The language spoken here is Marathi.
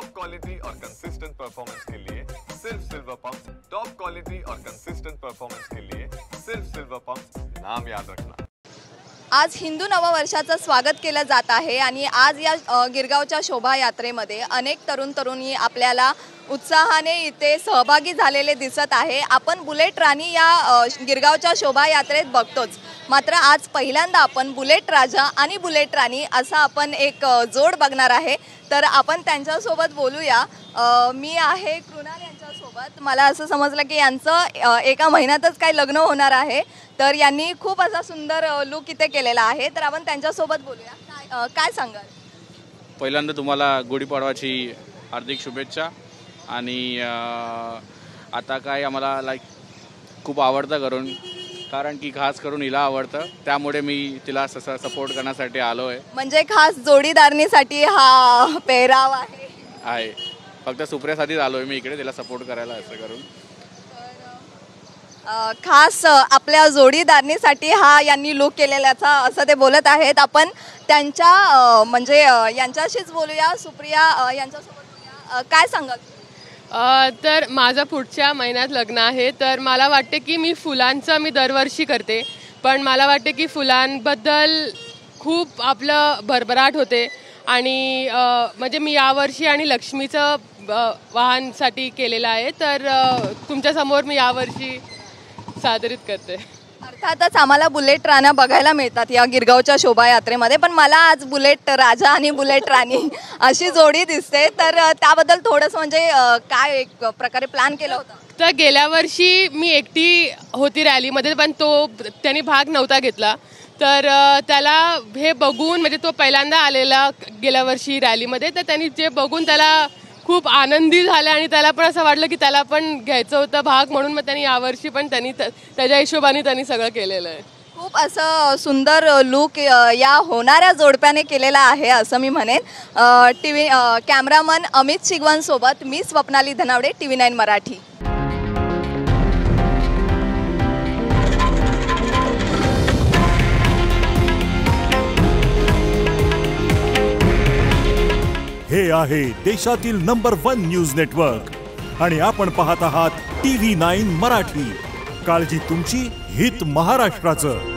टॉप क्वालिटी और कंसिस्टेंट परफॉर्मेंस के लिए सिर्फ सिल्वर पंप। टॉप क्वालिटी और कंसिस्टेंट परफॉर्मेंस के लिए सिर्फ सिल्वर पंप, नाम याद रखना। आज हिंदू नववर्षाचं स्वागत केलं जात आहे आणि आज या गिरगावच्या शोभायात्रेमध्ये अनेक तरुणी आपल्याला उत्साहाने इथे सहभागी झालेले दिसत आहे। आपण बुलेट राणी या गिरगावच्या शोभायात्रेत बघतोच, मात्र आज पहिल्यांदा आपण बुलेट राजा आणि बुलेट राणी असा आपण एक जोड बघणार आहे। तर आपण त्यांच्यासोबत बोलूया। मी आहे कृणाल यांच्यासोबत। मला असं समजलं की यांचं एका महिन्यातच काय लग्न होणार आहे, तर यांनी खूप असा सुंदर लुक इथे केलेला आहे। तर आपण त्यांच्यासोबत बोलूया। काय सांगाल? पहिल्यांदा तुम्हाला गुढीपाडवाची हार्दिक शुभेच्छा। आणि आता काय आम्हाला खूप आवडतं कारण की खास करून हिला आवडतं, त्यामुळे मी तिला सपोर्ट करण्यासाठी आलो आहे। म्हणजे खास जोडीदारणीसाठी हा पेहराव आहे। फक्त सुप्रियासाठीच आलो आहे मी इकडे तिला सपोर्ट करायला। असं करून खास आपल्या जोडीदारणीसाठी हा यांनी लुक केलेल्याचा असं ते बोलत आहेत। आपण त्यांच्या म्हणजे यांच्याशीच बोलूया। सुप्रिया यांच्यासोबत बोलूया। काय सांगाल? तर माझं पुढच्या महिन्यात लग्न आहे, तर मला वाटते की मी फुलांचं मी दरवर्षी करते, पण मला वाटते की फुलांबद्दल खूप आपलं भरभराट होते आणि म्हणजे मी यावर्षी आणि लक्ष्मीचं वाहनसाठी केलेलं आहे, तर तुमच्यासमोर मी यावर्षी सादरित करते। अर्थातच आम्हाला बुलेट राण्या बघायला मिळतात या गिरगावच्या शोभायात्रेमध्ये, पण मला आज बुलेट राजा आणि बुलेट राणी अशी जोडी दिसते, तर त्याबद्दल थोडंसं म्हणजे काय एक प्रकारे प्लॅन केलं होतं? तर गेल्या वर्षी मी एकटी होती रॅलीमध्ये, पण त्यांनी भाग नव्हता घेतला, तर त्याला हे बघून म्हणजे तो पहिल्यांदा आलेला गेल्या वर्षी रॅलीमध्ये, तर त्यांनी जे बघून त्याला खूप आनंदी झाले आणि त्याला पण असं वाटलं की त्याला पण घ्यायचं होतं भाग, म्हणून मग त्यांनी यावर्षी पण त्याच्या हिशोबाने त्यांनी सगळं केलेलं आहे। खूप असं सुंदर लुक या होणाऱ्या जोडप्याने केलेला आहे असं मी म्हणेन। टीव्ही कॅमेरामन अमित शिगवणसोबत मी स्वप्नाली धनावडे, TV9 मराठी। हे आहे देशातील नंबर 1 न्यूज नेटवर्क आणि आपण पाहत आहात TV9 मराठी। काळजी तुमची, हित महाराष्ट्राचं।